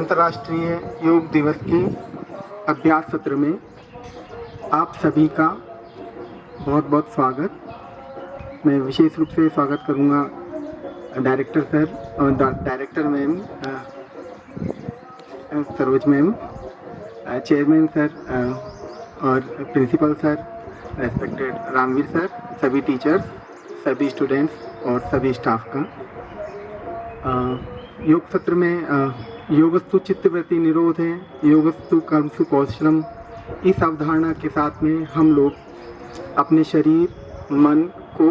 अंतर्राष्ट्रीय योग दिवस के अभ्यास सत्र में आप सभी का बहुत बहुत स्वागत। मैं विशेष रूप से स्वागत करूंगा डायरेक्टर सर और director ma'am Saroj ma'am, chairman sir और principal sir, respected Ramvir sir, सभी टीचर्स, सभी स्टूडेंट्स और सभी स्टाफ का। योग सत्र में योगस्तु चित्तवृत्ति निरोध है, योगस्तु कर्मसु कौशलम, इस अवधारणा के साथ में हम लोग अपने शरीर मन को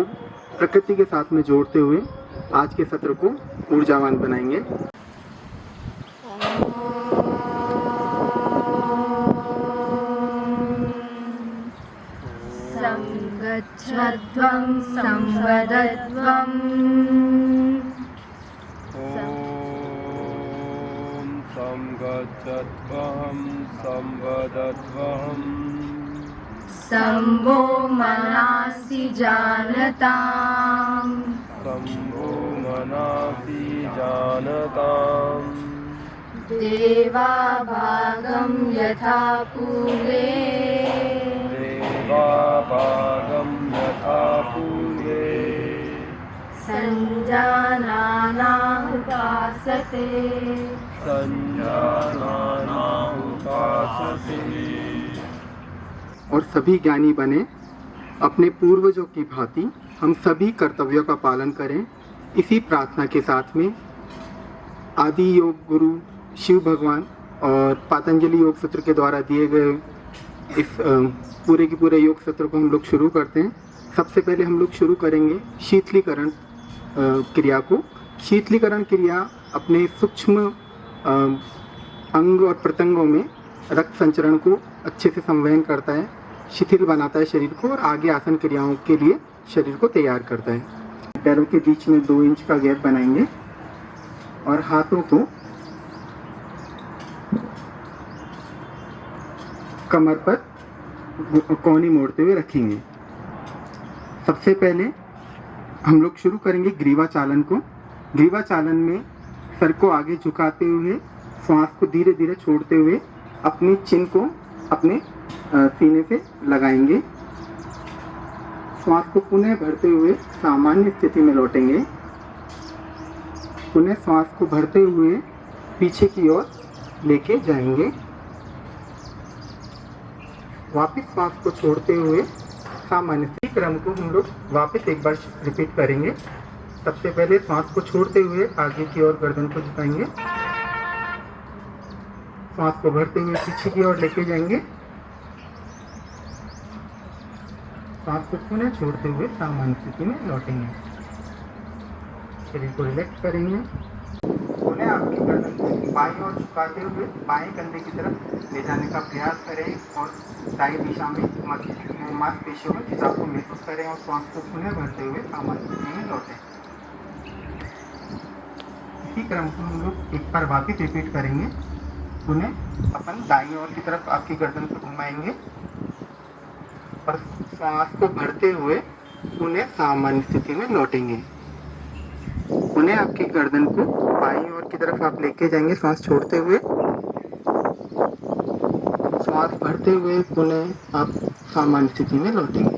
प्रकृति के साथ में जोड़ते हुए आज के सत्र को ऊर्जावान बनाएंगे। संगच्छध्वं संवदध्वं संगच्छध्वं संवदध्वं शम्भो मनासि जानताम् शम्भो मनासि जानताम् देवाभागं यथा पूर्वे देवाभागं यथा पूर्वे सञ्जानाना उपासते संजानाना उपासते। और सभी ज्ञानी बने, अपने पूर्वजों की भांति हम सभी कर्तव्यों का पालन करें। इसी प्रार्थना के साथ में आदि योग गुरु शिव भगवान और पतंजलि योग सूत्र के द्वारा दिए गए इस पूरे के पूरे योग सत्र को हम लोग शुरू करते हैं। सबसे पहले हम लोग शुरू करेंगे शीतलीकरण क्रिया को। शीतलीकरण क्रिया अपने सूक्ष्म अंग और प्रत्यंगों में रक्त संचरण को अच्छे से संवहन करता है, शिथिल बनाता है शरीर को और आगे आसन क्रियाओं के लिए शरीर को तैयार करता है। पैरों के बीच में 2 इंच का गैप बनाएंगे और हाथों को कमर पर कोहनी मोड़ते हुए रखेंगे। सबसे पहले हम लोग शुरू करेंगे ग्रीवा चालन को। ग्रीवा चालन में सर को आगे झुकाते हुए श्वास को धीरे धीरे छोड़ते हुए अपनी चिन को अपने सीने से लगाएंगे। श्वास को पुनः भरते हुए सामान्य स्थिति में लौटेंगे। पुनः श्वास को भरते हुए पीछे की ओर लेके जाएंगे। वापस श्वास को छोड़ते हुए सामान्य स्थिति क्रम को हम लोग वापस एक बार रिपीट करेंगे। सबसे पहले श्वास को छोड़ते हुए आगे की ओर गर्दन को झुकाएंगे। श्वास को भरते हुए पीछे की ओर लेके जाएंगे। श्वास को पुनः छोड़ते हुए सामान्य स्थिति में लौटेंगे। शरीर को रिलैक्स करेंगे। पुनः आपकी गर्दन को बाईं ओर झुकाते हुए बाएं कंधे की तरफ ले जाने का प्रयास करें और दाई दिशा में मांसपेशियों में खिंचाव को महसूस करें और श्वास को पुनः भरते हुए सामान्य स्थिति में लौटें। इसी क्रम को हम लोग एक बार वापस रिपीट करेंगे। पुनः अपन दाईं ओर की तरफ आपकी गर्दन को घुमाएंगे और श्वास को भरते हुए पुनः सामान्य स्थिति में लौटेंगे। पुनः आपकी गर्दन को बाईं ओर की तरफ आप लेके जाएंगे श्वास छोड़ते हुए। श्वास भरते हुए पुनः आप सामान्य स्थिति में लौटेंगे।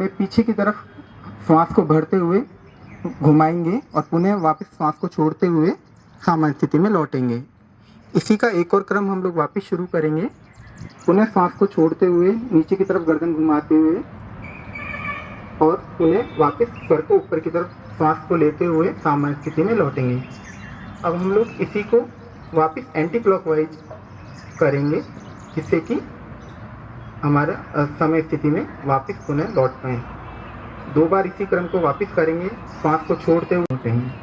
मैं पीछे की तरफ श्वास को भरते हुए घुमाएंगे और पुनः वापस श्वास को छोड़ते हुए सामान्य स्थिति में लौटेंगे। इसी का एक और क्रम हम लोग वापस शुरू करेंगे। पुनः श्वास को छोड़ते हुए नीचे की तरफ गर्दन घुमाते हुए और पुनः वापस सर को ऊपर की तरफ श्वास को लेते हुए सामान्य स्थिति में लौटेंगे। अब हम लोग इसी को वापस एंटी क्लॉकवाइज करेंगे जिससे कि हमारा समय स्थिति में वापस पुनः लौट पाए। 2 बार इसी क्रम को वापस करेंगे। श्वास को छोड़ते हुए लौटेंगे।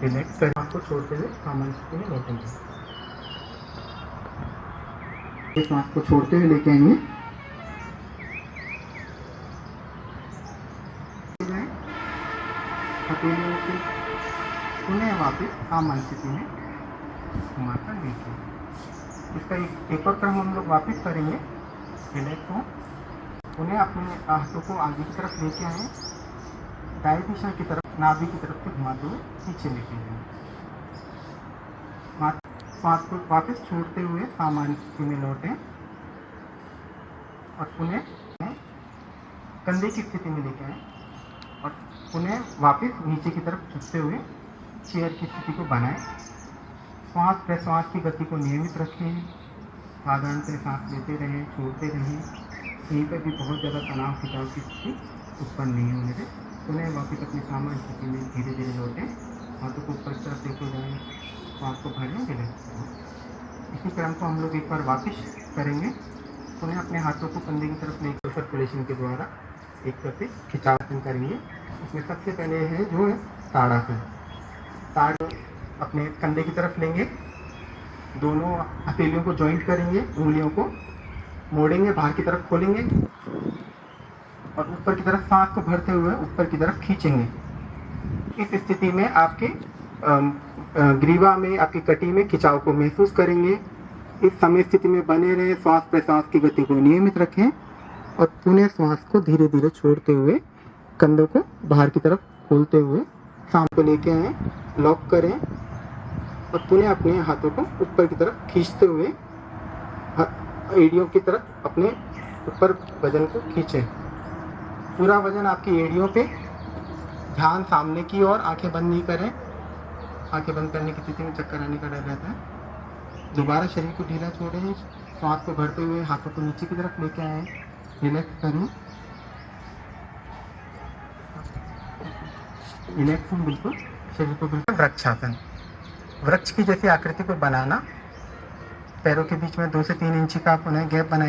रिलैक्स करें, श्वास को छोड़ते हुए सामान्य स्थिति में लौटेंगे। श्वास को छोड़ते हुए लेके आएंगे। हथेलियों से पुनः वापस सामान्य स्थिति में घुमाकर देखिए। इसका एक और क्रम हम लोग वापस करेंगे। रिलैक्स हो, पुनः अपने हाथों को आगे की तरफ लेके आए, दाएं दिशा की तरफ नाभि की तरफ से घुमाते हुए पीछे लेके जाएं। श्वास को वापस छोड़ते हुए सामान्य स्थिति में लौटें और पुनः कंधे की स्थिति में लेके आए और पुनः वापस नीचे की तरफ झुकते हुए चेयर की स्थिति को बनाएं। श्वास प्रश्वास की गति को नियमित रखें, साधारण से सांस लेते रहें, छोड़ते रहें। कहीं पर भी बहुत ज़्यादा तनाव खिंचाव की स्थिति उत्पन्न नहीं होने दें। पुनः वापस अपनी सामान्य स्थिति में धीरे धीरे लौटें, हाथों को ऊपर की तरफ लेके जाएं, श्वास को भरें, रिलैक्स करें। इसी क्रम को हम लोग एक बार वापस करेंगे। पुनः अपने हाथों को कंधे की तरफ लेकर सर्कुलेशन के द्वारा एक तरफ से खिंचाव करेंगे। इसमें सबसे पहले है जो है ताड़ासन। ताड़ अपने कंधे की तरफ लेंगे, दोनों हथेलियों को जॉइंट करेंगे, उंगलियों को मोड़ेंगे, बाहर की तरफ खोलेंगे और ऊपर की तरफ सांस को भरते हुए ऊपर की तरफ खींचेंगे। इस स्थिति में आपके ग्रीवा में, आपकी कटी में खिंचाव को महसूस करेंगे। इस समय स्थिति में बने रहें, श्वास प्रश्वास की गति को नियमित रखें और पुनः श्वास को धीरे धीरे छोड़ते हुए कंधों को बाहर की तरफ खोलते हुए सांस को लेके आए, लॉक करें और पुनः अपने हाथों को ऊपर की तरफ खींचते हुए एड़ियों की तरफ अपने ऊपर वजन को खींचें। पूरा वजन आपकी एड़ियों पे, ध्यान सामने की ओर, आंखें बंद नहीं करें। आंखें बंद करने की स्थिति में चक्कर आने का डर रहता है। दोबारा शरीर को ढीला छोड़ें, श्वास को भरते हुए हाथों को नीचे की तरफ लेके आए, रिलैक्स करें। रिलैक्स बिल्कुल शरीर को बिल्कुल। वृक्षासन, वृक्ष की जैसी आकृति को बनाना, पैरों के बीच में 2 से 3 इंच का पुनः गैप बनाए।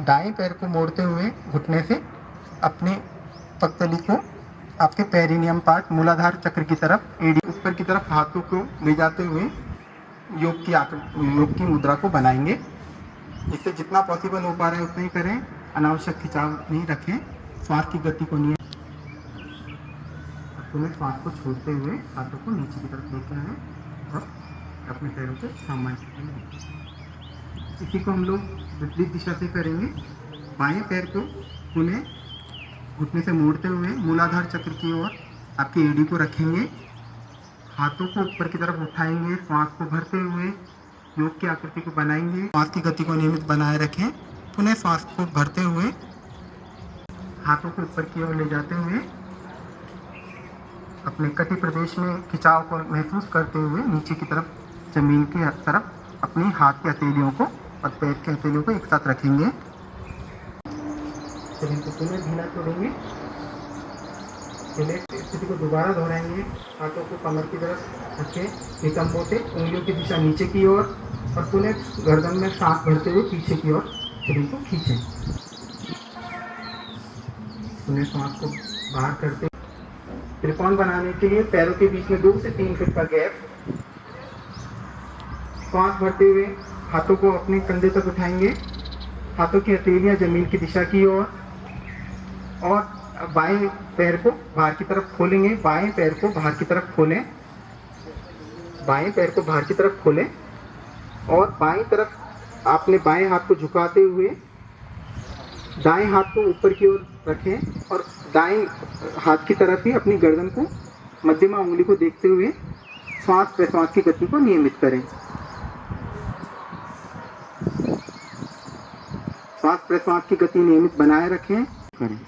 दाएं पैर को मोड़ते हुए घुटने से अपने पगतली को आपके पेरिनियम पार्ट, मूलाधार चक्र की तरफ, एड़ी ऊपर की तरफ हाथों को ले जाते हुए योग की मुद्रा को बनाएंगे। इससे जितना पॉसिबल हो पा रहा है उतना ही करें, अनावश्यक खिंचाव नहीं रखें। श्वास की गति को नियमित, पुनः श्वास को छोड़ते हुए हाथों को नीचे की तरफ लेके आए और अपने पैरों को सामान्य स्थिति में रखें। इसी को हम लोग विपरीत दिशा से करेंगे। बाएं पैर को पुनः घुटने से मोड़ते हुए मूलाधार चक्र की ओर आपकी एड़ी को रखेंगे, हाथों को ऊपर की तरफ उठाएंगे, श्वास को भरते हुए योग की आकृति को बनाएंगे। श्वास की गति को नियमित बनाए रखें। पुनः श्वास को भरते हुए हाथों को ऊपर की ओर ले जाते हुए अपने कटी प्रदेश में खिंचाव को महसूस करते हुए नीचे की तरफ, जमीन की तरफ अपनी हाथ की हथेलियों को और पैर की हथेलियों को एक साथ रखेंगे। शरीर को पुनः ढीला छोड़ेंगे, स्थिति को दोबारा दोहराएंगे। हाथों को कमर की तरफ रखें, नितंबों से उंगलियों की दिशा नीचे की ओर और पुनः गर्दन में सांस भरते हुए पीछे की ओर शरीर को खींचें। पुनः सांस को बाहर करते। त्रिकोण बनाने के लिए पैरों के बीच में 2 से 3 फीट का गैप। श्वास भरते हुए हाथों को अपने कंधे तक उठाएंगे, हाथों की हथेलियां जमीन की दिशा की ओर और बाएं पैर को बाहर की तरफ खोलेंगे। बाएं पैर को बाहर की तरफ खोलें, बाएं पैर को बाहर की तरफ खोलें और बाएं तरफ आपने बाएं हाथ को झुकाते हुए दाएं हाथ को ऊपर की ओर रखें और दाएं हाथ की तरफ ही अपनी गर्दन को, मध्यमा उंगली को देखते हुए श्वास प्रश्वास की गति को नियमित करें। श्वास प्रश्वास की गति नियमित बनाए रखें, करें।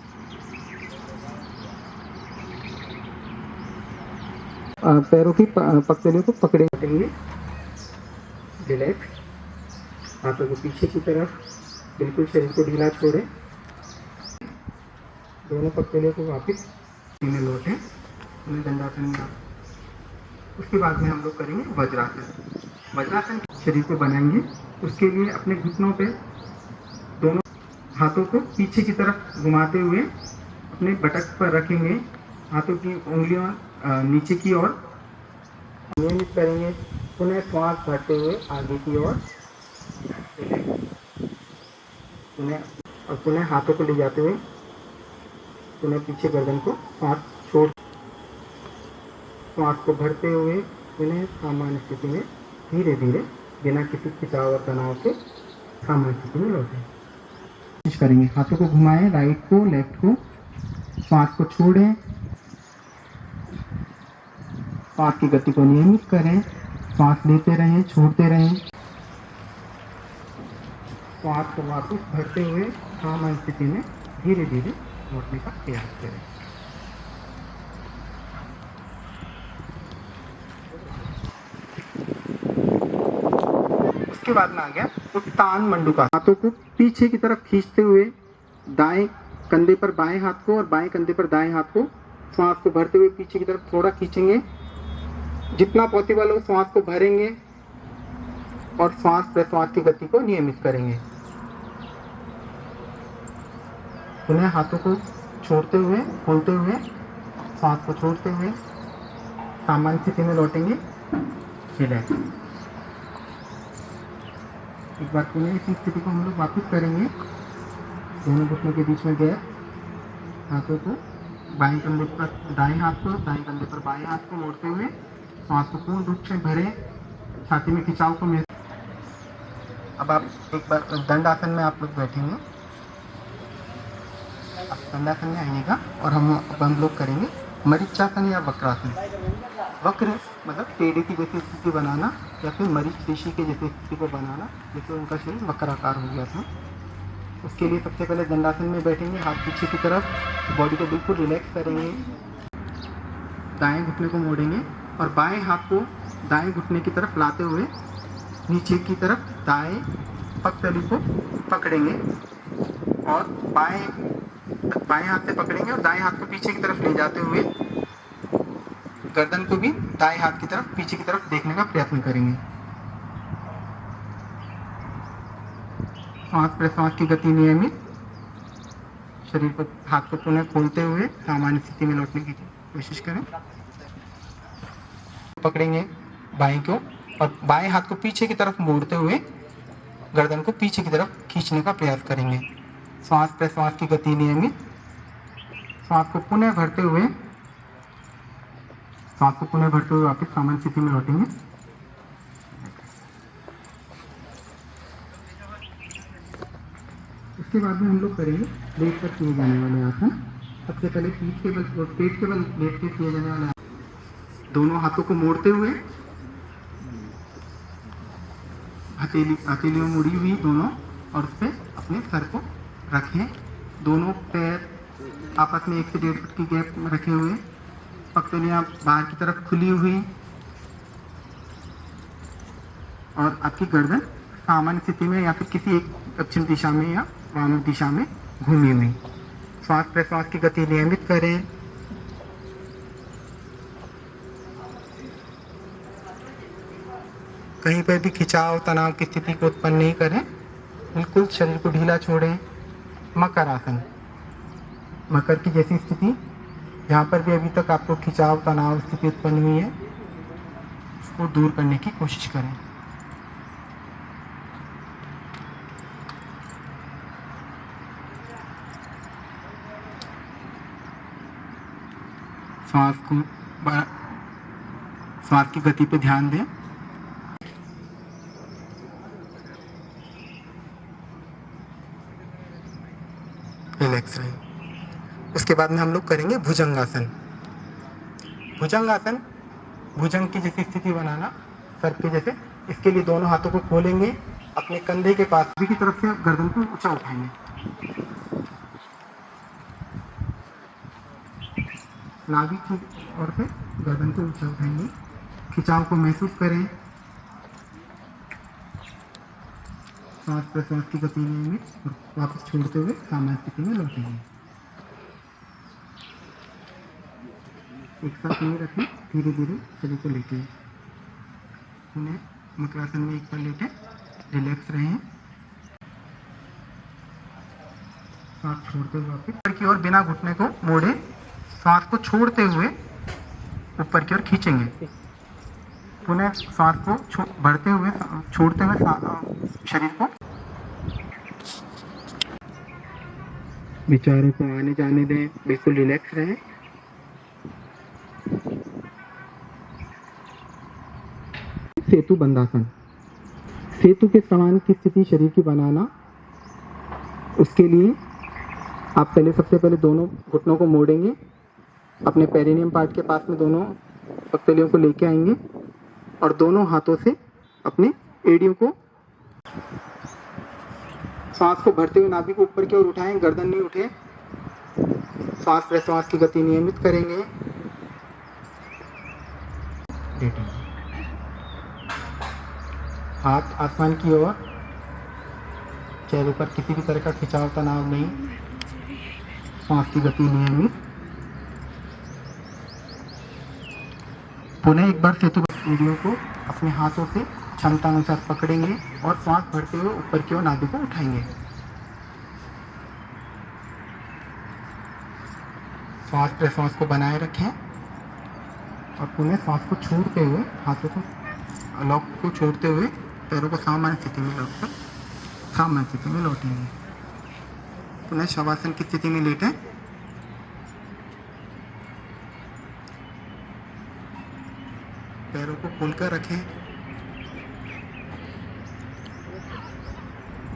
पैरों की पगतलियों को पकड़े रखेंगे, रिलैक्स। हाथों को पीछे की तरफ, बिल्कुल शरीर को ढीला छोड़ें। दोनों पगतलियों को वापस में लौटें, उन्हें दंडासन में। उसके बाद में हम लोग करेंगे वज्रासन। वज्रासन शरीर को बनाएंगे। उसके लिए अपने घुटनों पे दोनों हाथों को पीछे की तरफ घुमाते हुए अपने बटक पर रखेंगे, हाथों की उंगलियों नीचे की ओर नियमित करेंगे। पुनः श्वास भरते हुए आगे की ओर, पुनः हाथों को ले जाते हुए पुनः पीछे गर्दन को श्वास छोड़, श्वास को भरते हुए पुनः सामान्य स्थिति में धीरे धीरे बिना किसी खिंचाव और तनाव के सामान्य स्थिति में लौटें। कोशिश करेंगे, हाथों को घुमाएं, राइट को लेफ्ट को, श्वास को छोड़ें, सांस की गति को नियमित करें, सांस लेते रहें, छोड़ते रहें। सांस को वापस भरते हुए सामान्य स्थिति में धीरे धीरे लौटने का प्रयास करें। उसके बाद में आ गया उत्तान मंडूका। हाथों को पीछे की तरफ खींचते हुए दाएं कंधे पर बाएं हाथ को और बाएं कंधे पर दाएं हाथ को श्वास को भरते हुए पीछे की तरफ थोड़ा खींचेंगे। जितना पॉसिबल हो श्वास को भरेंगे और श्वास प्रश्वास की गति को नियमित करेंगे। पुनः हाथों को छोड़ते हुए, खोलते हुए, श्वास को छोड़ते हुए सामान्य स्थिति में लौटेंगे। रिलैक्स। एक बार पुनः इसी स्थिति को हम लोग वापस करेंगे। दोनों घुटनों के बीच में गैप, हाथों को बाएं कंधे पर दाएं हाथ को, दाएं कंधे पर बाएं हाथ को मोड़ते हुए सांस को पूर्ण रूप से भरें, छाती में खिंचाव को महसूस। अब आप एक बार दंडासन में आप लोग बैठेंगे। आप दंडासन में आइएगा और हम लोग करेंगे मरीचासन या वक्रासन। वक्र मतलब टेढ़े की जैसी स्थिति बनाना या फिर मरीच ऋषि के जैसी स्थिति को बनाना, जैसे उनका शरीर वक्राकार हो गया था। उसके लिए सबसे पहले दंडासन में बैठेंगे, हाथ पीछे की तरफ, बॉडी को बिल्कुल रिलैक्स करेंगे। दाएं घुटने को मोड़ेंगे और बाएं हाथ को दाएं घुटने की तरफ लाते हुए नीचे की तरफ दाएं पगतली को पकड़ेंगे और बाएं हाथ से पकड़ेंगे और दाएं हाथ को पीछे की तरफ ले जाते हुए गर्दन को भी दाएं हाथ की तरफ पीछे की तरफ देखने का प्रयत्न करेंगे। सांस प्रश्वास की गति नियमित, शरीर को हाथ को पुनः खोलते हुए सामान्य स्थिति में लौटने की कोशिश करें। पकड़ेंगे बाएं को और बाएं हाथ को पीछे की तरफ मोड़ते हुए गर्दन को पीछे की तरफ खींचने का प्रयास करेंगे। सांस प्रश्वास की गति नियमित, सांस को पुनः भरते हुए वापस सामान्य स्थिति में लौटेंगे। उसके बाद में हम लोग करेंगे लेट कर किए जाने वाले आसन। सबसे पहले पीठ के बल और पेट के बल लेट कर किए जाने वाले आसन। दोनों हाथों को मोड़ते हुए हथेलियों मुड़ी हुई दोनों और उस पर अपने सर को रखें। दोनों पैर आपस में 1 से 1.5 फुट की गैप में रखे हुए, पगतलियां बाहर की तरफ खुली हुई और आपकी गर्दन सामान्य स्थिति में या फिर किसी एक दक्षिण दिशा में या वाम दिशा में घूमी हुई। श्वास प्रश्वास की गति नियमित करें। कहीं पर भी खिंचाव तनाव की स्थिति को उत्पन्न नहीं करें, बिल्कुल शरीर को ढीला छोड़ें। मकर आसन, मकर की जैसी स्थिति, जहाँ पर भी अभी तक आपको खिंचाव तनाव स्थिति उत्पन्न हुई है उसको दूर करने की कोशिश करें। श्वास की गति पे ध्यान दें। रिलैक्स रहें। उसके बाद में हम लोग करेंगे भुजंगासन। भुजंगासन, भुजंग की जैसी स्थिति बनाना, सर के जैसे। इसके लिए दोनों हाथों को खोलेंगे, अपने कंधे के पास की तरफ से गर्दन को ऊंचा उठाएंगे। नाभि की ओर से गर्दन को ऊंचा उठाएंगे। खिंचाव को महसूस करें। सांस प्रश्वास की गति नियमित और वापस छोड़ते हुए सामान्य स्थिति में लौटेंगे। एक साथ नहीं रखें, धीरे धीरे शरीर को लेटे। उन्हें मकरासन में एक बार लेटे, रिलैक्स रहें। सांस छोड़ते हुए वापस ऊपर की ओर बिना घुटने को मोड़े, सांस को छोड़ते हुए ऊपर की ओर खींचेंगे। पुनः सांस को बढ़ते हुए छोड़ते हुए शरीर को, विचारों को आने जाने दें, बिल्कुल रिलैक्स रहें। सेतु बंधासन, सेतु के समान की स्थिति शरीर की बनाना। उसके लिए आप सबसे पहले दोनों घुटनों को मोड़ेंगे, अपने पेरिनियम पार्ट के पास में दोनों पगतलियों को लेके आएंगे और दोनों हाथों से अपने एड़ियों को सांस को भरते हुए नाभि को ऊपर की ओर उठाएं, गर्दन नहीं उठे। श्वास प्रश्वास की गति नियमित करेंगे। हाथ आसमान की ओर, चेहरे पर किसी भी तरह का खिंचाव तनाव नहीं, सांस की गति नियमित। पुनः एक बार सेतुबद्ध एड़ियों को अपने हाथों से क्षमता अनुसार पकड़ेंगे और सांस भरते हुए ऊपर की ओर नाभि को उठाएंगे। श्वास प्रश्वास को बनाए रखें और पुनः श्वास को छोड़ते हुए, हाथों को लॉक को छोड़ते हुए पैरों को सामान्य स्थिति में लौटकर सामान्य स्थिति में लौटेंगे। पुनः शवासन की स्थिति में लेटें। पैरों को खोलकर रखें।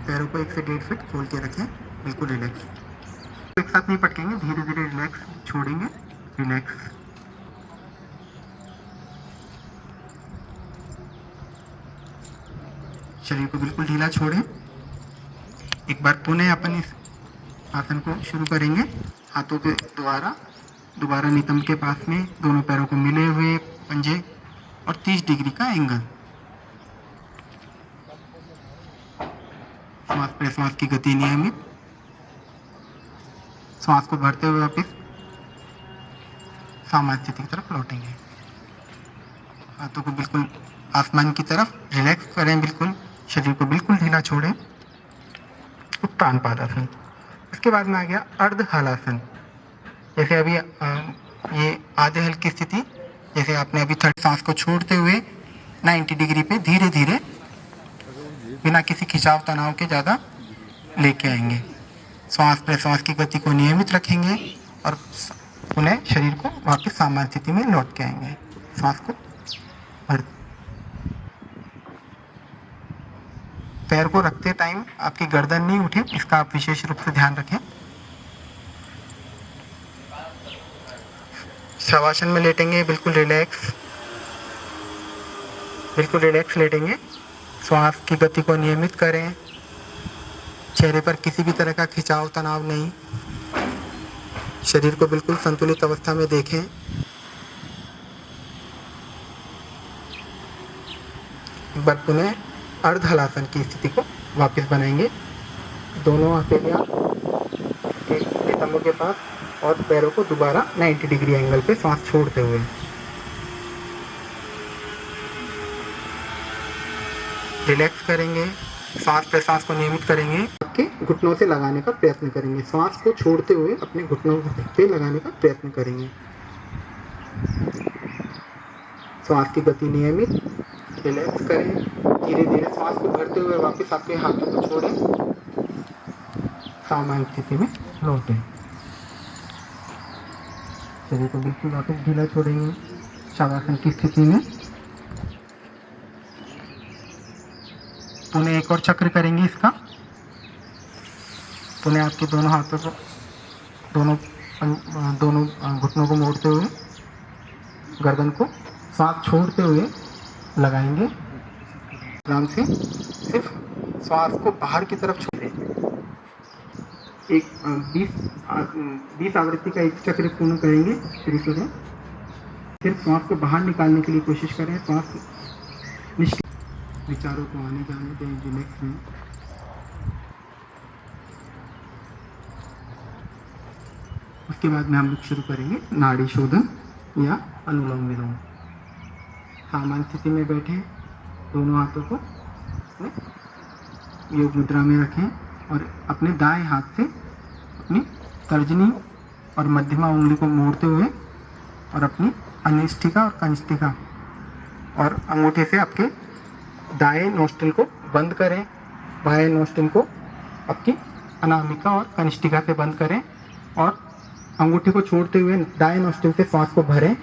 पैरों को 1 से 1.5 फीट खोल के रखें, बिल्कुल रिलैक्स। एक साथ नहीं पटकेंगे, धीरे धीरे रिलैक्स छोड़ेंगे, रिलैक्स। शरीर को बिल्कुल ढीला छोड़ें। एक बार पुनः अपन इस आसन को शुरू करेंगे। हाथों के दोबारा नितंब के पास में दोनों पैरों को मिले हुए पंजे और 30 डिग्री का एंगल। श्वास प्रश्वास की गति नियमित। श्वास को भरते हुए वापिस सामान्य स्थिति की तरफ लौटेंगे। हाथों को बिल्कुल आसमान की तरफ रिलैक्स करें, बिल्कुल शरीर को बिल्कुल ढीला छोड़ें। उत्तान पादासन। इसके बाद में आ गया अर्ध हलासन। जैसे अभी ये आधे हल की स्थिति, जैसे आपने अभी 30 सांस को छोड़ते हुए 90 डिग्री पे धीरे धीरे बिना किसी खिंचाव तनाव के ज़्यादा लेके आएंगे। श्वास प्रश्वास की गति को नियमित रखेंगे और पुनः शरीर को वापस सामान्य स्थिति में लौट के आएंगे। श्वास को भर, पैर को रखते टाइम आपकी गर्दन नहीं उठे, इसका आप विशेष रूप से ध्यान रखें। शवासन में लेटेंगे, बिल्कुल रिलैक्स लेटेंगे। श्वास की गति को नियमित करें। चेहरे पर किसी भी तरह का खिंचाव तनाव नहीं। शरीर को बिल्कुल संतुलित अवस्था में देखें। एक बार पुनः अर्ध हलासन की स्थिति को वापस बनाएंगे। दोनों हथेलियां नितंबों के पास और पैरों को दोबारा 90 डिग्री एंगल पे सांस छोड़ते हुए रिलैक्स करेंगे। सांस प्रश्वास को नियमित करेंगे। आपके घुटनों से लगाने का प्रयत्न करेंगे। श्वास को छोड़ते हुए अपने घुटनों पे लगाने का प्रयत्न करेंगे। श्वास की गति नियमित, रिलैक्स करें। धीरे धीरे श्वास को भरते हुए वापस आपके हाथों को छोड़ें, सामान्य स्थिति में लौटें। शरीर को बिल्कुल वापस ढीला छोड़ेंगे शवासन की स्थिति में। पुनः एक और चक्र करेंगे इसका। पुनः आपके दोनों हाथों को दोनों घुटनों को मोड़ते हुए गर्दन को सांस छोड़ते हुए लगाएंगे। आराम से सिर्फ श्वास को बाहर की तरफ छोड़ें। एक 20 आवृत्ति का एक चक्र पूर्ण करेंगे। सिर्फ श्वास को बाहर निकालने के लिए कोशिश करें। श्वास विचारों को आने जाने दें, रिलैक्स में। उसके बाद में हम लोग शुरू करेंगे नाड़ी शोधन या अनुलोम विलोम। सामान्य स्थिति में बैठे, दोनों हाथों को योग मुद्रा में रखें और अपने दाएं हाथ से अपनी तर्जनी और मध्यमा उंगली को मोड़ते हुए और अपनी अनिष्ठिका और कनिष्ठिका और अंगूठे से आपके दाएं नोस्ट्रिल को बंद करें। बाएं नोस्ट्रिल को आपकी अनामिका और कनिष्ठिका से बंद करें और अंगूठे को छोड़ते हुए दाएं नोस्ट्रिल से श्वास को भरें।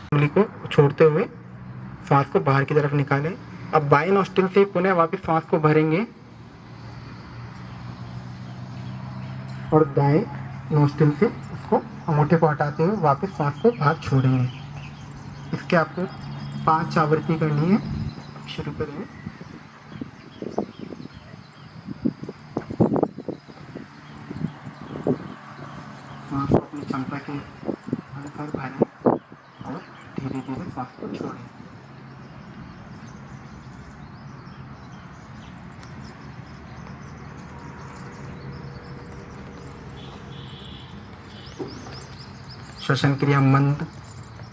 उंगली को छोड़ते हुए श्वास को बाहर की तरफ निकालें। अब बाएं नोस्ट्रिल से पुनः वापस श्वास को भरेंगे और दाएं नोस्ट्रिल से उसको अंगूठे को हटाते हुए वापस श्वास को बाहर छोड़ेंगे। इसके आपको 5 आवृत्ति करनी है। शुरू करें। सांस को अपनी क्षमता के अनुसार भरें और धीरे धीरे सांस को छोड़ें। श्वसन क्रिया मंद,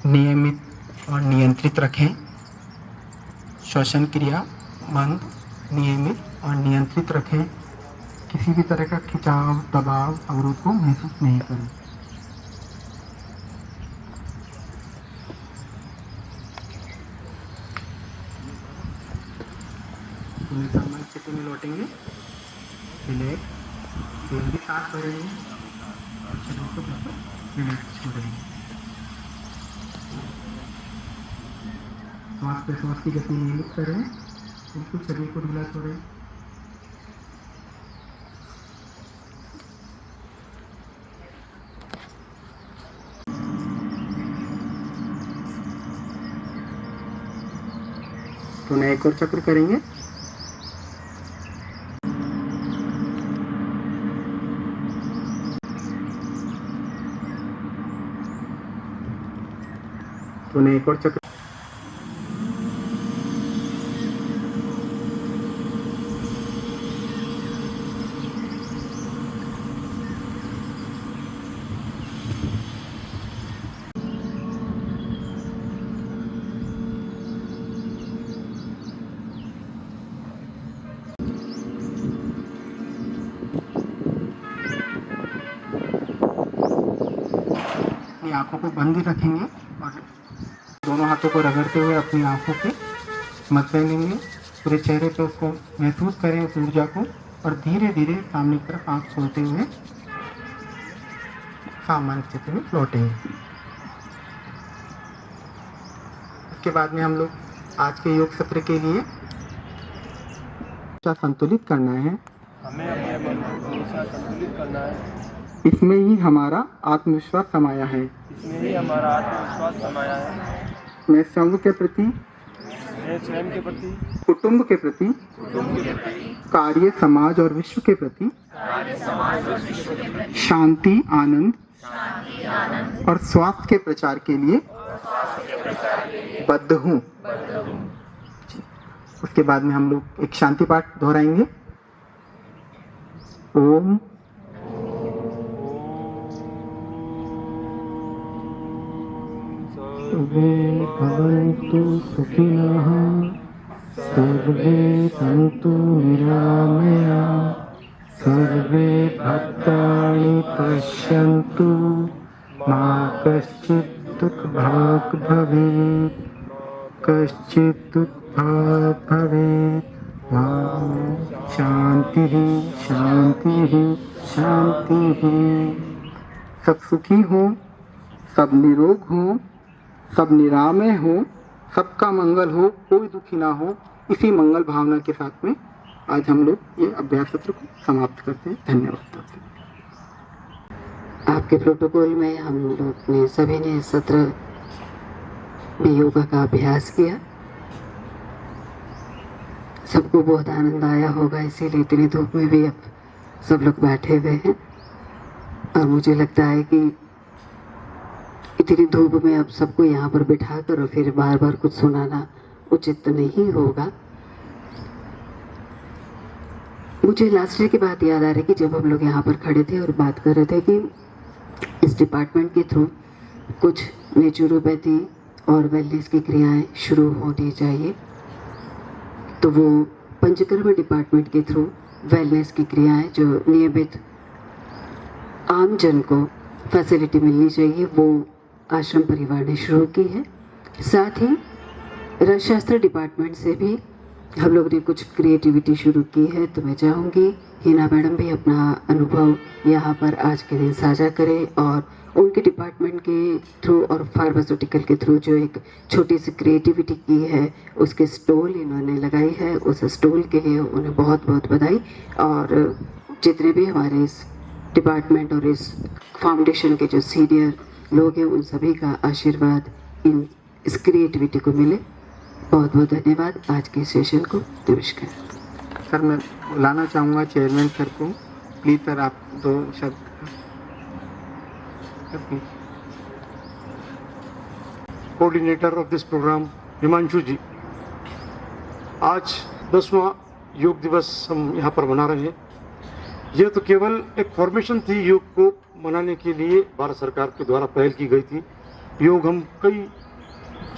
नियमित और नियंत्रित रखें। श्वसन क्रिया मंद, नियमित और नियंत्रित रखें। किसी भी तरह का खिंचाव, दबाव, अवरोध को महसूस नहीं करें। सामान्य स्थिति में लौटेंगे। रिलैक्स, जल्दी सांस भरेंगे और शरीर को बिल्कुल रिलैक्स छोड़ेंगे। श्वास प्रश्वास की गति नियमित करें, बिल्कुल शरीर को ढीला छोड़ें। तो एक और चक्र करेंगे। तो एक और चक्र। आंखों को बंद रखेंगे और दोनों हाथों को रगड़ते हुए अपनी आंखों के मध्य लेंगे। पूरे चेहरे पे उसको महसूस करें, उस ऊर्जा को, और धीरे धीरे सामने की तरफ आंख खोलते हुए सामान्य स्थिति में लौटेंगे। उसके बाद में हम लोग आज के योग सत्र के लिए संतुलित करना है। हमें अपने मन को हमेशा संतुलित करना है। इसमें ही हमारा आत्मविश्वास समाया है। इसमें ही हमारा आत्मविश्वास समाया है। मैं स्वयं के प्रति, मैं स्वयं के प्रति, कुटुंब के प्रति, कार्य, समाज और विश्व के प्रति शांति, आनंद और स्वास्थ्य के प्रचार के लिए बद्ध हूँ। उसके बाद में हम लोग एक शांति पाठ दोहराएंगे। ओम सर्वे भवन्तु सुखिनः, सर्वे सन्तु निरामयाः, सर्वे भद्राणि पश्यन्तु, मा कश्चित् दुःखभाग् भवेत्, कश्चित् दुःखभाग् भवेत्। शांति शांति शांति। सब सुखी हो, सब निरोग हो, सब निरामय हो, सबका मंगल हो, कोई दुखी ना हो। इसी मंगल भावना के साथ में आज हम लोग ये अभ्यास सत्र को समाप्त करते हैं। धन्यवाद। आपके प्रोटोकॉल में हम लोग ने सभी ने सत्र में योगा का अभ्यास किया। सबको बहुत आनंद आया होगा, इसीलिए इतनी धूप में भी अब सब लोग बैठे हुए हैं। और मुझे लगता है कि इतनी धूप में अब सबको यहाँ पर बिठा कर और फिर बार बार कुछ सुनाना उचित नहीं होगा। मुझे लास्ट ईयर की बात याद आ रही कि जब हम लोग यहाँ पर खड़े थे और बात कर रहे थे कि इस डिपार्टमेंट के थ्रू कुछ नेचुरोपैथी और वेलनेस की क्रियाएं शुरू होनी चाहिए। तो वो पंचकर्म डिपार्टमेंट के थ्रू वेलनेस की क्रियाएं जो नियमित आम जन को फैसिलिटी मिलनी चाहिए, वो आश्रम परिवार ने शुरू की है। साथ ही रसशास्त्र डिपार्टमेंट से भी हम लोग ने कुछ क्रिएटिविटी शुरू की है। तो मैं चाहूँगी हिना मैडम भी अपना अनुभव यहाँ पर आज के दिन साझा करें और उनके डिपार्टमेंट के थ्रू और फार्मास्यूटिकल के थ्रू जो एक छोटी सी क्रिएटिविटी की है, उसके स्टॉल इन्होंने लगाई है। उस स्टॉल के लिए उन्हें बहुत बहुत बधाई। और जितने भी हमारे इस डिपार्टमेंट और इस फाउंडेशन के जो सीनियर लोग हैं, उन सभी का आशीर्वाद इन इस क्रिएटिविटी को मिले। बहुत बहुत धन्यवाद आज के सेशन को। नमस्कार सर। मैं बुलाना चाहूँगा चेयरमैन सर को। प्लीज़ सर आप 2 शब्द। Coordinator of this program Himanshu ji, आज 10वां योग दिवस हम यहाँ पर मना रहे हैं। यह तो केवल एक फॉर्मेशन थी, योग को मनाने के लिए भारत सरकार के द्वारा पहल की गई थी। योग हम कई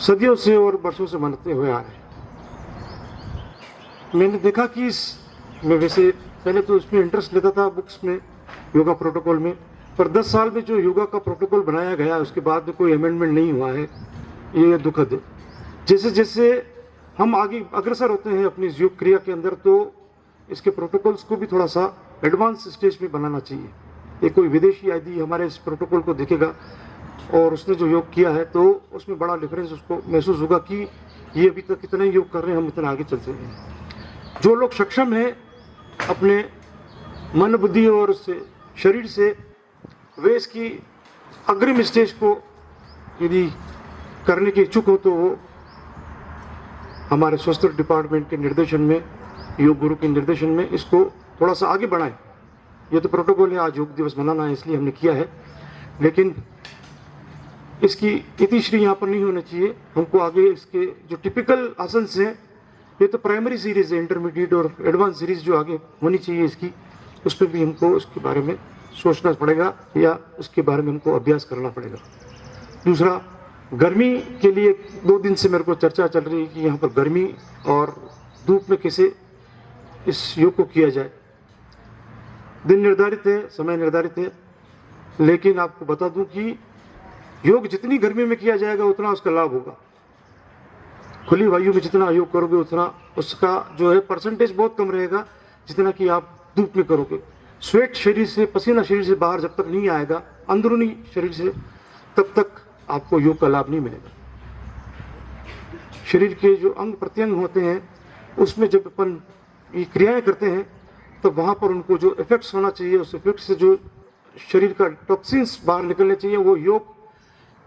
सदियों से और वर्षों से मनाते हुए आ रहे हैं। मैंने देखा कि मैं वैसे पहले तो इसमें इंटरेस्ट लेता था बुक्स में, योगा प्रोटोकॉल में, पर 10 साल में जो योगा का प्रोटोकॉल बनाया गया उसके बाद में कोई अमेंडमेंट नहीं हुआ है। ये दुखद है। जैसे जैसे हम आगे अग्रसर होते हैं अपनी योग क्रिया के अंदर, तो इसके प्रोटोकॉल्स को भी थोड़ा सा एडवांस स्टेज में बनाना चाहिए। ये कोई विदेशी यदि हमारे इस प्रोटोकॉल को देखेगा और उसने जो योग किया है तो उसमें बड़ा डिफरेंस उसको महसूस होगा कि ये अभी तक कितना योग कर रहे हैं, हम इतना आगे चलते हैं। जो लोग सक्षम हैं अपने मन बुद्धि और से शरीर से, वे इसकी अग्रिम स्टेज को यदि करने के इच्छुक हो तो वो हमारे स्वास्थ्य डिपार्टमेंट के निर्देशन में, योग गुरु के निर्देशन में इसको थोड़ा सा आगे बढ़ाएं। ये तो प्रोटोकॉल है, आज योग दिवस मनाना है इसलिए हमने किया है, लेकिन इसकी इतिश्री यहाँ पर नहीं होना चाहिए। हमको आगे इसके जो टिपिकल आसन हैं, ये तो प्राइमरी सीरीज है, इंटरमीडिएट और एडवांस सीरीज जो आगे होनी चाहिए इसकी, उस पर भी हमको उसके बारे में सोचना पड़ेगा या उसके बारे में हमको अभ्यास करना पड़ेगा। दूसरा, गर्मी के लिए 2 दिन से मेरे को चर्चा चल रही है कि यहाँ पर गर्मी और धूप में कैसे इस योग को किया जाए। दिन निर्धारित है, समय निर्धारित है, लेकिन आपको बता दूं कि योग जितनी गर्मी में किया जाएगा उतना उसका लाभ होगा। खुली वायु में जितना योग करोगे उतना उसका जो है परसेंटेज बहुत कम रहेगा जितना कि आप धूप में करोगे। स्वेट शरीर से, पसीना शरीर से बाहर जब तक नहीं आएगा अंदरूनी शरीर से, तब तक आपको योग का लाभ नहीं मिलेगा। शरीर के जो अंग प्रत्यंग होते हैं उसमें जब अपन ये क्रियाएं करते हैं तो वहाँ पर उनको जो इफेक्ट्स होना चाहिए, उस इफेक्ट से जो शरीर का टॉक्सिन्स बाहर निकलने चाहिए, वो योग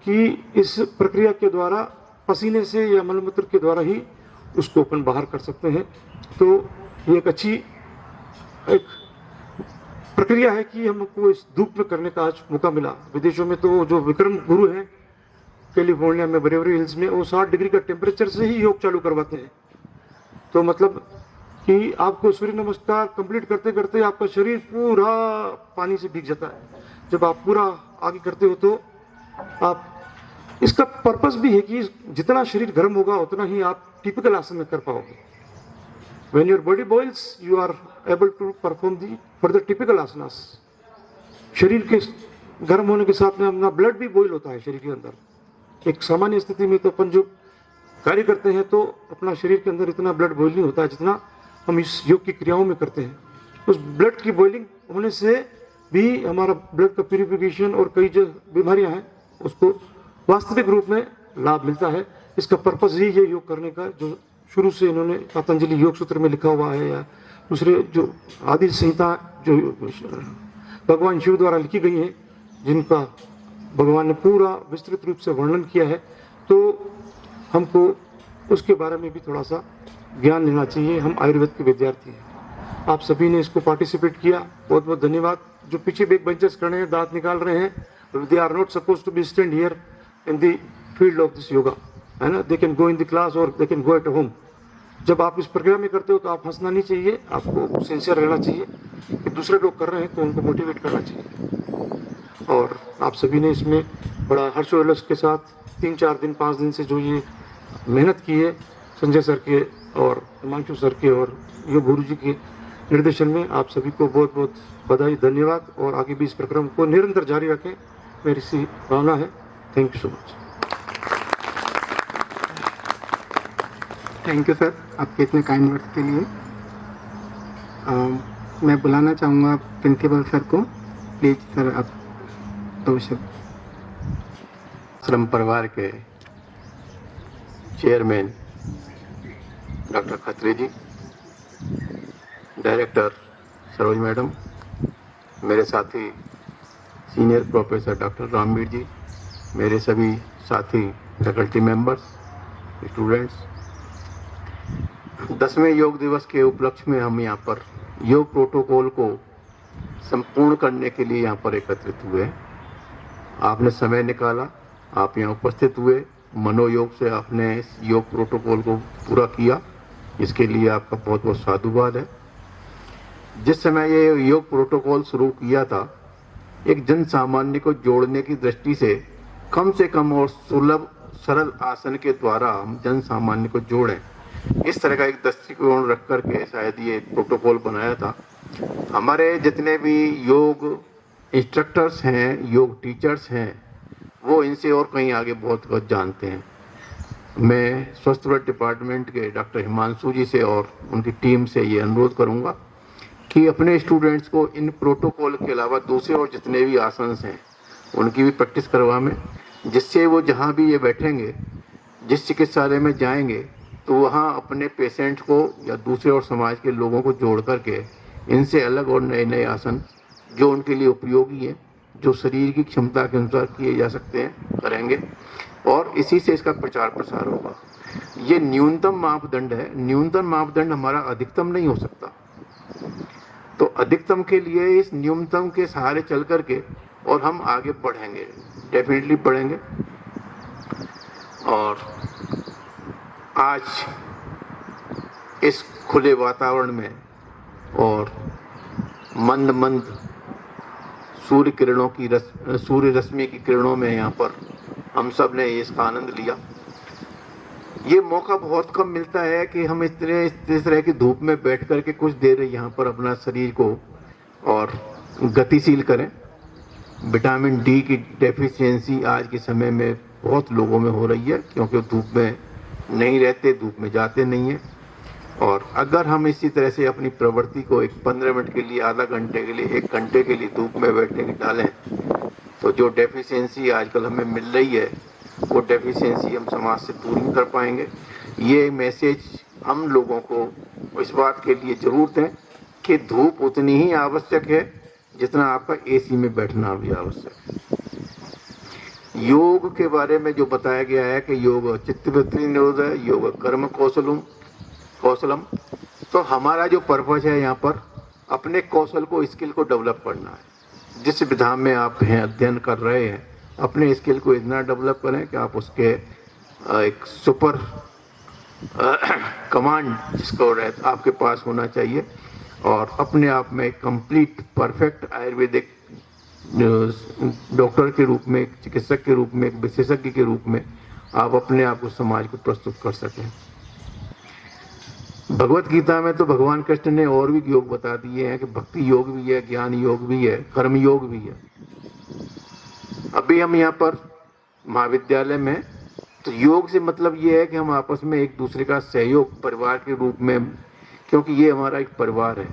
की इस प्रक्रिया के द्वारा, पसीने से या मलमूत्र के द्वारा ही उसको अपन बाहर कर सकते हैं। तो ये एक अच्छी एक प्रक्रिया है कि हमको इस धूप में करने का आज मौका मिला। विदेशों में तो जो विक्रम गुरु हैं कैलिफोर्निया में, बेवरली हिल्स में, वो 60 डिग्री का टेम्परेचर से ही योग चालू करवाते हैं। तो मतलब कि आपको सूर्य नमस्कार कंप्लीट करते करते आपका शरीर पूरा पानी से भीग जाता है। जब आप पूरा आगे करते हो तो आप, इसका पर्पस भी है कि जितना शरीर गर्म होगा उतना ही आप टिपिकल आसन में कर पाओगे। When your body boils, you are able to perform the further typical asanas. शरीर के गर्म होने के साथ में अपना ब्लड भी बॉयल होता है शरीर के अंदर। एक सामान्य स्थिति में तो अपन जो कार्य करते हैं तो अपना शरीर के अंदर इतना ब्लड बॉयल नहीं होता है जितना हम इस योग की क्रियाओं में करते हैं। उस ब्लड की बॉइलिंग होने से भी हमारा ब्लड का प्यूरिफिकेशन और कई जो बीमारियां हैं उसको वास्तविक रूप में लाभ मिलता है। इसका पर्पस यही है योग करने का, जो शुरू से इन्होंने पतंजलि योग सूत्र में लिखा हुआ है या दूसरे जो आदि संहिता जो भगवान शिव द्वारा लिखी गई है, जिनका भगवान ने पूरा विस्तृत रूप से वर्णन किया है, तो हमको उसके बारे में भी थोड़ा सा ज्ञान लेना चाहिए। हम आयुर्वेद के विद्यार्थी हैं। आप सभी ने इसको पार्टिसिपेट किया, बहुत बहुत धन्यवाद। जो पीछे बैक बेंचर्स खड़े हैं, दांत निकाल रहे हैं, they are not suppose to be stand here in the field of this yoga, है ना। They can go in the class और they can go at home. जब आप इस प्रक्रिया में करते हो तो आप हंसना नहीं चाहिए, आपको सिंसियर रहना चाहिए कि दूसरे लोग कर रहे हैं तो उनको मोटिवेट करना चाहिए। और आप सभी ने इसमें बड़ा हर्षोल्लास के साथ 3-4 दिन 5 दिन से जो ये मेहनत की है, संजय सर के और हिमांशु सर के और योग गुरु जी के निर्देशन में, आप सभी को बहुत बहुत बधाई, धन्यवाद। और आगे भी इस कार्यक्रम को निरंतर जारी रखें, मेरी सी भावना है। Thank you so much. Thank you sir आपके इतने काइंड वर्ड्स के लिए। मैं बुलाना चाहूँगा प्रिंसिपल सर को। प्लीज सर आप 2 शब्द। श्रम परिवार के चेयरमैन डॉक्टर खत्री जी, डायरेक्टर सरोज मैडम, मेरे साथी सीनियर प्रोफेसर डॉक्टर रामवीर जी, मेरे सभी साथी फैकल्टी मेंबर्स, स्टूडेंट्स, 10वें योग दिवस के उपलक्ष्य में हम यहाँ पर योग प्रोटोकॉल को संपूर्ण करने के लिए यहाँ पर एकत्रित हुए। आपने समय निकाला, आप यहाँ उपस्थित हुए, मनोयोग से आपने इस योग प्रोटोकॉल को पूरा किया, इसके लिए आपका बहुत बहुत साधुवाद है। जिस समय ये योग प्रोटोकॉल शुरू किया था, एक जन सामान्य को जोड़ने की दृष्टि से कम और सुलभ सरल आसन के द्वारा हम जन सामान्य को जोड़ें, इस तरह का एक दृष्टिकोण रख करके शायद ये प्रोटोकॉल बनाया था। हमारे जितने भी योग इंस्ट्रक्टर्स हैं, योग टीचर्स हैं, वो इनसे और कहीं आगे बहुत जानते हैं। मैं स्वास्थ्य विभाग डिपार्टमेंट के डॉक्टर हिमांशु जी से और उनकी टीम से ये अनुरोध करूंगा कि अपने स्टूडेंट्स को इन प्रोटोकॉल के अलावा दूसरे और जितने भी आसन हैं उनकी भी प्रैक्टिस करवाएं, जिससे वो जहाँ भी ये बैठेंगे, जिस चिकित्सालय में जाएंगे, तो वहाँ अपने पेशेंट को या दूसरे और समाज के लोगों को जोड़ करके इनसे अलग और नए नए आसन जो उनके लिए उपयोगी है, जो शरीर की क्षमता के अनुसार किए जा सकते हैं, करेंगे और इसी से इसका प्रचार प्रसार होगा। ये न्यूनतम मापदंड है, न्यूनतम मापदंड हमारा अधिकतम नहीं हो सकता। तो अधिकतम के लिए इस न्यूनतम के सहारे चल करके और हम आगे बढ़ेंगे, डेफिनेटली बढ़ेंगे। और आज इस खुले वातावरण में और मंद मंद सूर्य रश्मि की किरणों में यहाँ पर हम सब ने इसका आनंद लिया। ये मौका बहुत कम मिलता है कि हम इस तरह की धूप में बैठ कर के कुछ देर यहाँ पर अपना शरीर को और गतिशील करें। विटामिन डी की डेफिशिएंसी आज के समय में बहुत लोगों में हो रही है, क्योंकि धूप में नहीं रहते, धूप में जाते नहीं हैं। और अगर हम इसी तरह से अपनी प्रवृत्ति को एक 15 मिनट के लिए, आधा घंटे के लिए, 1 घंटे के लिए धूप में बैठने की डालें, तो जो डेफिशिएंसी आजकल हमें मिल रही है, वो डेफिशिएंसी हम समाज से दूर नहीं कर पाएंगे। ये मैसेज हम लोगों को इस बात के लिए जरूर दें कि धूप उतनी ही आवश्यक है जितना आपका एसी में बैठना भी आवश्यक है। योग के बारे में जो बताया गया है कि योग चित्तवृत्ति निरोध है, योग कर्म कौशलम, तो हमारा जो पर्पस है यहाँ पर अपने कौशल को, स्किल को डेवलप करना है। जिस विधा में आप हैं, अध्ययन कर रहे हैं, अपने स्किल को इतना डेवलप करें कि आप उसके एक सुपर कमांड जिसको आपके पास होना चाहिए, और अपने आप में कंप्लीट परफेक्ट आयुर्वेदिक डॉक्टर के रूप में, चिकित्सक के रूप में, एक विशेषज्ञ के रूप में आप अपने आप को समाज को प्रस्तुत कर सकें। भगवत गीता में तो भगवान कृष्ण ने और भी योग बता दिए हैं कि भक्ति योग भी है, ज्ञान योग भी है, कर्म योग भी है। अभी हम यहाँ पर महाविद्यालय में, तो योग से मतलब ये है कि हम आपस में एक दूसरे का सहयोग परिवार के रूप में, क्योंकि ये हमारा एक परिवार है,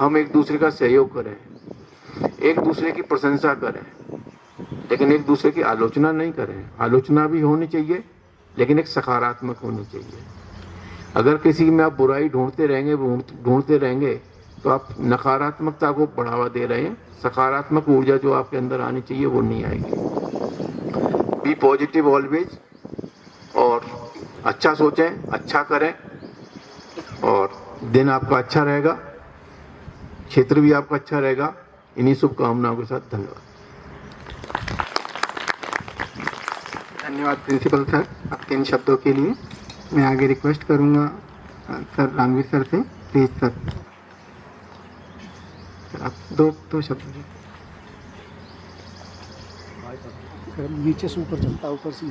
हम एक दूसरे का सहयोग करें, एक दूसरे की प्रशंसा करें, लेकिन एक दूसरे की आलोचना नहीं करें। आलोचना भी होनी चाहिए, लेकिन एक सकारात्मक होनी चाहिए। अगर किसी में आप बुराई ढूंढते रहेंगे तो आप नकारात्मकता को बढ़ावा दे रहे हैं। सकारात्मक ऊर्जा जो आपके अंदर आनी चाहिए वो नहीं आएगी। बी पॉजिटिव ऑलवेज, और अच्छा सोचें, अच्छा करें, और दिन आपका अच्छा रहेगा, क्षेत्र भी आपका अच्छा रहेगा। इन्हीं शुभकामनाओं के साथ धन्यवाद। धन्यवाद प्रिंसिपल सर आपके इन शब्दों के लिए। मैं आगे रिक्वेस्ट करूंगा सर रामवीर सर से, प्लीज सर आप दो शब्द। नीचे से ऊपर चलता, ऊपर से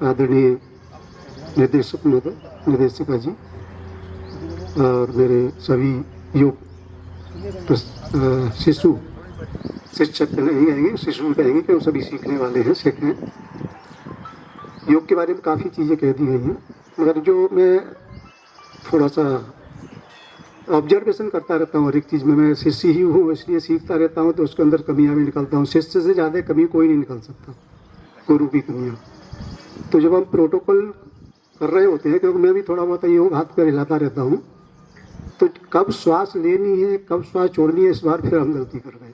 आदरणीय निर्देशिका जी और मेरे सभी योग शिक्षक नहीं कहेंगे, शिशु कहेंगे कि वो सभी सीखने वाले हैं, सीख रहे हैं। योग के बारे में काफ़ी चीज़ें कह दी गई हैं, मगर जो मैं थोड़ा सा ऑब्जर्वेशन करता रहता हूँ हर एक चीज़ में। मैं शिष्य ही हूँ, इसलिए सीखता रहता हूँ, तो उसके अंदर कमियाँ भी निकलता हूँ। शिष्य से ज़्यादा कमी कोई नहीं निकल सकता, गुरु की कमियाँ। तो जब हम प्रोटोकॉल कर रहे होते हैं, क्योंकि मैं भी थोड़ा बहुत योग हाथ पर हिलाता रहता हूँ, तो कब श्वास लेनी है, कब श्वास छोड़नी है, इस बार फिर हम गलती कर गए।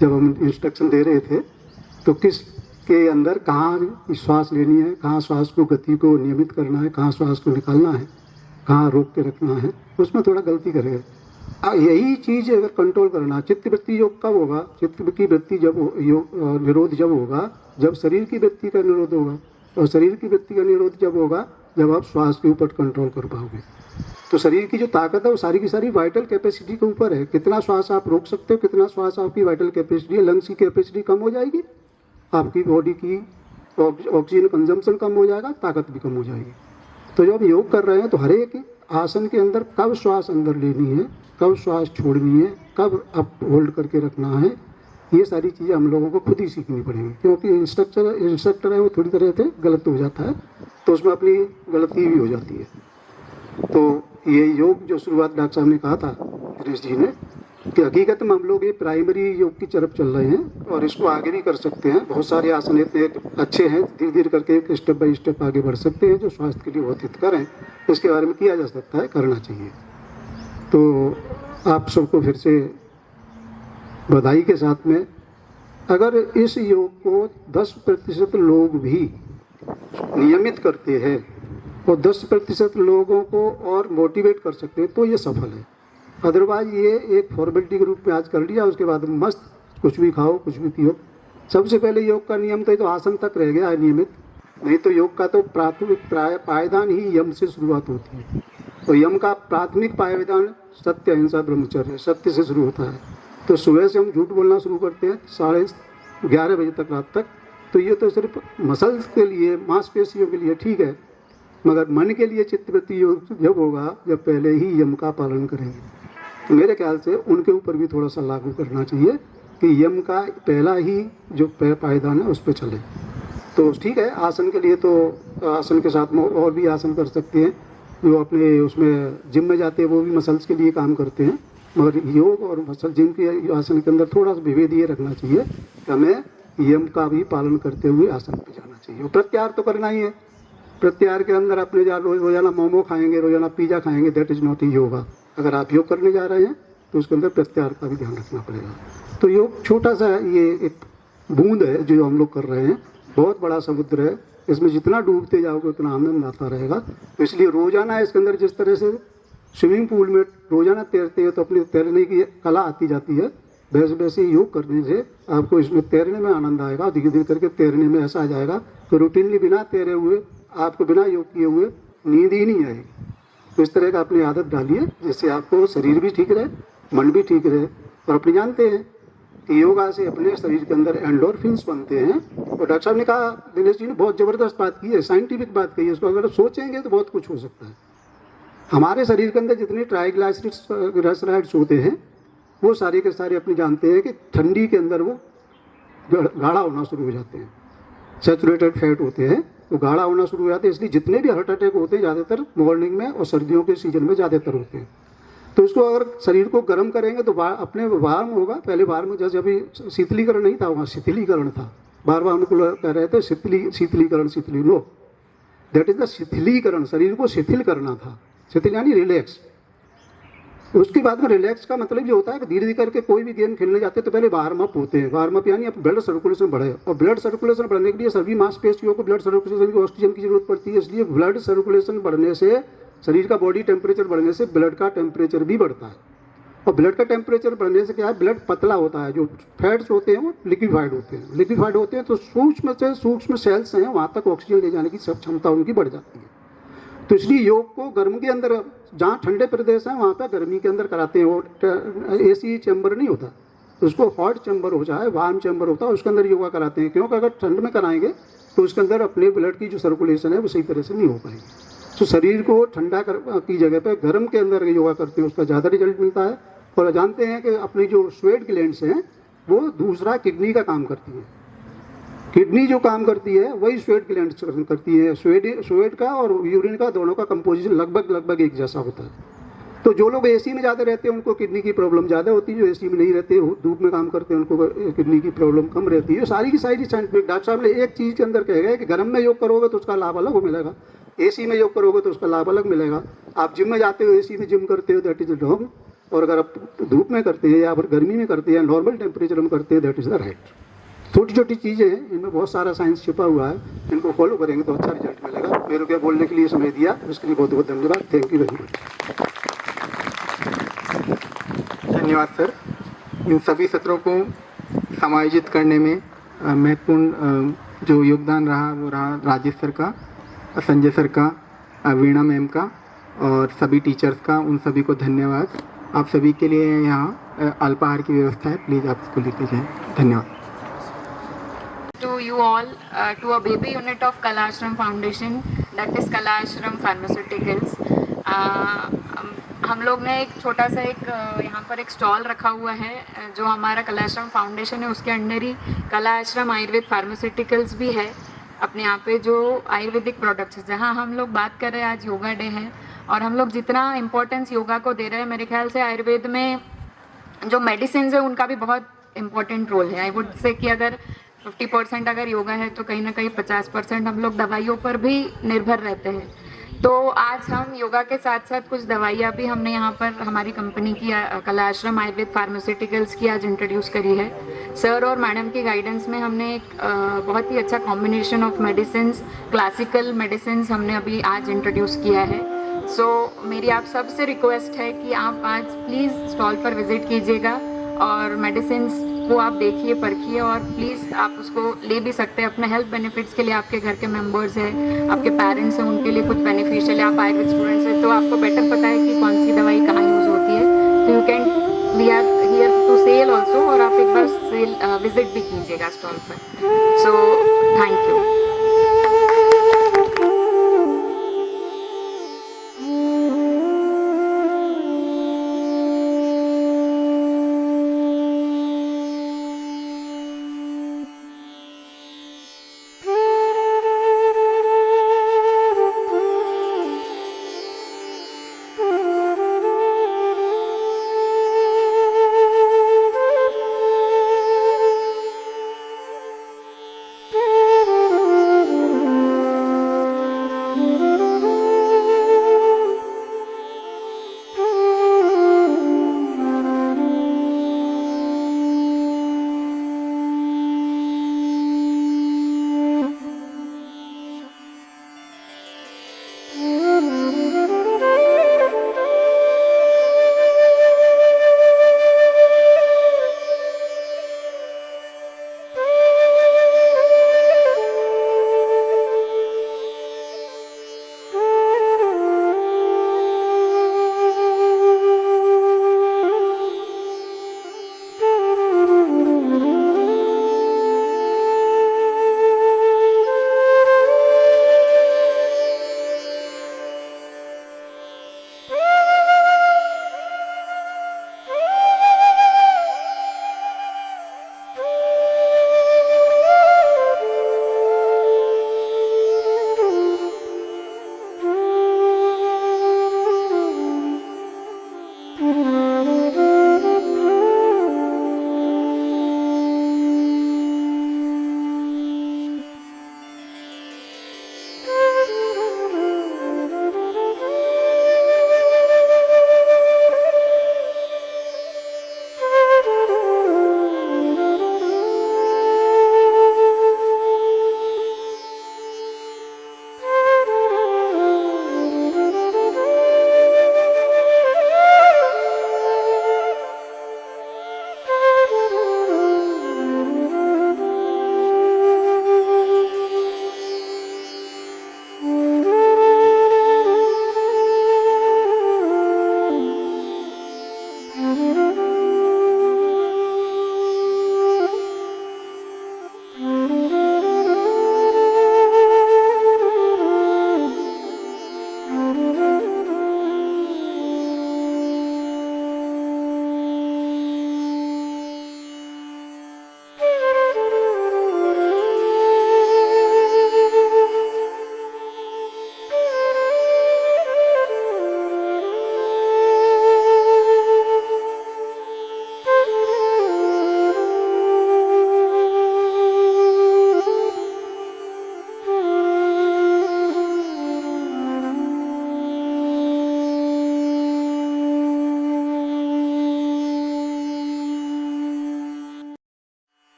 जब हम इंस्ट्रक्शन दे रहे थे तो के अंदर कहाँ श्वास लेनी है, कहाँ श्वास को गति को नियमित करना है, कहाँ श्वास को निकालना है, कहाँ रोक के रखना है, उसमें थोड़ा गलती करेगा। यही चीज़ अगर कंट्रोल करना, चित्त वृत्ति योग कब होगा? चित्त की वृत्ति जब निरोध जब होगा जब शरीर की वृत्ति का निरोध होगा, और शरीर की वृत्ति का निरोध जब होगा जब आप श्वास के ऊपर कंट्रोल कर पाओगे। तो शरीर की जो ताकत है वो सारी की सारी वाइटल कैपेसिटी के ऊपर है। कितना श्वास आप रोक सकते हो, कितना श्वास आपकी वाइटल कैपेसिटी है। लंग्स की कैपेसिटी कम हो जाएगी, आपकी बॉडी की ऑक्सीजन कंजम्पशन कम हो जाएगा, ताकत भी कम हो जाएगी। तो जब योग कर रहे हैं तो हर एक आसन के अंदर कब श्वास अंदर लेनी है, कब श्वास छोड़नी है, कब अप होल्ड करके रखना है, ये सारी चीज़ें हम लोगों को खुद ही सीखनी पड़ेंगी। क्योंकि इंस्ट्रक्टर है वो थोड़ी तरह से गलत हो जाता है, तो उसमें अपनी गलती भी हो जाती है। तो ये योग जो शुरुआत डॉक्टर साहब ने कहा था दिनेश जी ने, कि हकीकत में हम लोग ये प्राइमरी योग की तरफ चल रहे हैं और इसको आगे भी कर सकते हैं। बहुत सारे आसन इतने अच्छे हैं, धीरे धीरे करके स्टेप बाय स्टेप आगे बढ़ सकते हैं, जो स्वास्थ्य के लिए बहुत हितकर हैं। इसके बारे में किया जा सकता है, करना चाहिए। तो आप सबको फिर से बधाई के साथ में, अगर इस योग को 10% लोग भी नियमित करते हैं और 10% लोगों को और मोटिवेट कर सकते हैं तो ये सफल है। अदरवाइज ये एक फॉर्मेलिटी के रूप में आज कर लिया, उसके बाद मस्त कुछ भी खाओ कुछ भी पियो। सबसे पहले योग का नियम तो आसन तक रह गया नियमित, नहीं तो योग का तो प्राथमिक पायदान ही यम से शुरुआत होती है। तो यम का प्राथमिक पायदान सत्य, अहिंसा, ब्रह्मचर्य, सत्य से शुरू होता है। तो सुबह से हम झूठ बोलना शुरू करते हैं 11:30 बजे तक, रात तक। तो ये तो सिर्फ मसल्स के लिए, मांसपेशियों के लिए ठीक है, मगर मन के लिए चित्तवृत्ति योग जब होगा जब पहले ही यम का पालन करेंगे। तो मेरे ख्याल से उनके ऊपर भी थोड़ा सा लागू करना चाहिए कि यम का पहला ही जो पायदान है उस पर चले। तो ठीक है, आसन के लिए तो आसन के साथ में और भी आसन कर सकते हैं। जो अपने उसमें जिम में जाते हैं वो भी मसल्स के लिए काम करते हैं, मगर योग और मसल जिम के आसन के अंदर थोड़ा सा विभेद ये रखना चाहिए कि हमें यम का भी पालन करते हुए आसन पे जाना चाहिए। प्रत्याहार तो करना ही है। प्रत्याहार के अंदर अपने रोजाना मोमो खाएंगे, रोजाना पिज्जा खाएंगे, दैट इज नॉट योगा। अगर आप योग करने जा रहे हैं तो उसके अंदर प्रत्याहार का भी ध्यान रखना पड़ेगा। तो योग छोटा सा ये एक बूंद है जो हम लोग कर रहे हैं, बहुत बड़ा समुद्र है। इसमें जितना डूबते जाओगे उतना आनंद आता रहेगा। तो इसलिए रोजाना इसके अंदर जिस तरह से स्विमिंग पूल में रोजाना तैरते हैं तो अपनी तैरने की कला आती जाती है, वैसे वैसे योग करने से आपको इसमें तैरने में आनंद आएगा। धीरे धीरे करके तैरने में ऐसा आ जाएगा कि रूटीनली बिना तैरे हुए आपको बिना योग किए हुए नींद ही नहीं आएगी। तो इस तरह का अपनी आदत डालिए जिससे आपको शरीर भी ठीक रहे, मन भी ठीक रहे। और अपने जानते हैं कि योगा से अपने शरीर के अंदर एंडोर्फिन्स बनते हैं। और डॉक्टर साहब ने कहा, दिनेश जी ने बहुत ज़बरदस्त बात की है, साइंटिफिक बात कही है। उसको अगर सोचेंगे तो बहुत कुछ हो सकता है। हमारे शरीर के अंदर जितने ट्राइग्लिसराइड्स होते हैं वो सारे के सारे अपने जानते हैं कि ठंडी के अंदर वो गाढ़ा होना शुरू हो जाते हैं। सैचुरेटेड फैट होते हैं वो गाढ़ा होना शुरू हो जाते हैं। इसलिए जितने भी हार्ट अटैक होते हैं ज़्यादातर मॉर्निंग में और सर्दियों के सीजन में ज़्यादातर होते हैं। तो इसको अगर शरीर को गर्म करेंगे तो अपने वार्म होगा। पहले वार्म जैसे अभी शीतलीकरण नहीं था, वहाँ शिथिलीकरण था। बार बार हमको कह रहे थे शीतलीकरण नो, दैट इज द शिथिलीकरण। शरीर को शिथिल करना था। शिथिल यानी रिलैक्स। उसके बाद में रिलैक्स का मतलब ये होता है कि धीरे धीरे करके कोई भी गेम खेलने जाते हैं तो पहले वार्म अप होते हैं। वार्म अप यानी अब ब्लड सर्कुलेशन बढ़े, और ब्लड सर्कुलेशन बढ़ने के लिए सभी मांसपेशियों को ब्लड सर्कुलेशन की ऑक्सीजन की जरूरत पड़ती है। इसलिए ब्लड सर्कुलेशन बढ़ने से, शरीर का बॉडी टेम्परेचर बढ़ने से ब्लड का टेम्परेचर भी बढ़ता है। और ब्लड का टेम्परेचर बढ़ने से क्या है, ब्लड पतला होता है। जो फैट्स होते हैं वो लिक्विफाइड होते हैं। लिक्विफाइड होते हैं तो सूक्ष्म से सूक्ष्म सेल्स हैं, वहाँ तक ऑक्सीजन ले जाने की सब क्षमता उनकी बढ़ जाती है। तो इसलिए योग को गर्म के अंदर, जहाँ ठंडे प्रदेश हैं वहाँ पर गर्मी के अंदर कराते हैं। वो एसी चैम्बर नहीं होता, उसको हॉट चैम्बर हो जाए, वार्म चैम्बर होता है, उसके अंदर योगा कराते हैं। क्योंकि अगर ठंड में कराएंगे तो उसके अंदर अपने ब्लड की जो सर्कुलेशन है वो सही तरह से नहीं हो पाएगी। तो शरीर को ठंडा की जगह पे गर्म के अंदर योगा करते हैं, उसका ज़्यादा रिजल्ट मिलता है। और जानते हैं कि अपनी जो स्वेट ग्लैंड्स हैं वो दूसरा किडनी का काम करती है। किडनी जो काम करती है वही स्वेट ग्लैंड्स करती है। स्वेट का और यूरिन का दोनों का कंपोजिशन लगभग एक जैसा होता है। तो जो लोग एसी में ज़्यादा रहते हैं उनको किडनी की प्रॉब्लम ज़्यादा होती है। जो एसी में नहीं रहते, धूप में काम करते हैं, उनको किडनी की प्रॉब्लम कम रहती है। सारी की सारी साइंटिफिक। डॉक्टर साहब ने एक चीज़ के अंदर कह गए कि गर्म में योग करोगे तो उसका लाभ अलग मिलेगा, एसी में योग करोगे तो उसका लाभ अलग मिलेगा। आप जिम में जाते हो, एसी में जिम करते हो, दैट इज रॉन्ग। और अगर आप धूप में करते हैं या फिर गर्मी में करते हैं, नॉर्मल टेम्परेचर में करते हैं, दैट इज द राइट। छोटी छोटी चीज़ें हैं, इनमें बहुत सारा साइंस छुपा हुआ है, इनको फॉलो करेंगे तो अच्छा रिजल्ट मिलेगा। मेरे को बोलने के लिए समय दिया, उसके लिए बहुत बहुत धन्यवाद। Thank you very much. धन्यवाद सर। इन सभी सत्रों को समायोजित करने में महत्वपूर्ण जो योगदान रहा वो रहा राजेश सर का, संजय सर का, वीणा मैम का और सभी टीचर्स का। उन सभी को धन्यवाद। आप सभी के लिए यहाँ अल्पाहार की व्यवस्था है, प्लीज़ आप इसको लेते जाएँ। धन्यवाद। To you all, to a baby unit of Kalashram Foundation, that is Kalashram Pharmaceuticals. हम लोग ने एक छोटा सा यहाँ पर एक स्टॉल रखा हुआ है जो हमारा कलाश्रम फाउंडेशन है, उसके अंडर ही कलाश्रम आयुर्वेद फार्मास्यूटिकल्स भी है अपने यहाँ पे, जो आयुर्वेदिक प्रोडक्ट्स है, जहाँ हम लोग बात कर रहे हैं। आज योगा डे है और हम लोग जितना इम्पोर्टेंस योगा को दे रहे हैं, मेरे ख्याल से आयुर्वेद में जो मेडिसिन है उनका भी बहुत इम्पोर्टेंट रोल है। आई वुड से कि अगर 50% अगर योगा है तो कहीं ना कहीं 50% हम लोग दवाइयों पर भी निर्भर रहते हैं। तो आज हम योगा के साथ साथ कुछ दवाइयाँ भी हमने यहाँ पर हमारी कंपनी की कलाश्रम आयुर्वेद फार्मास्यूटिकल्स की आज इंट्रोड्यूस करी है। सर और मैडम की गाइडेंस में हमने एक बहुत ही अच्छा combination of medicines, classical medicines हमने अभी आज इंट्रोड्यूस किया है। सो मेरी आप सबसे रिक्वेस्ट है कि आप आज प्लीज़ स्टॉल पर विज़िट कीजिएगा और मेडिसिन्स को आप देखिए, परखिए और प्लीज़ आप उसको ले भी सकते हैं अपने हेल्थ बेनिफिट्स के लिए। आपके घर के मेंबर्स हैं, आपके पेरेंट्स हैं, उनके लिए कुछ बेनिफिशियल है। आप आयुर्वेद स्टूडेंट्स हैं तो आपको बेटर पता है कि कौन सी दवाई कहाँ यूज़ होती है। तो you can we are here to sell also, और आप एक बार सेल विजिट भी कीजिएगा स्टॉल पर। So thank you.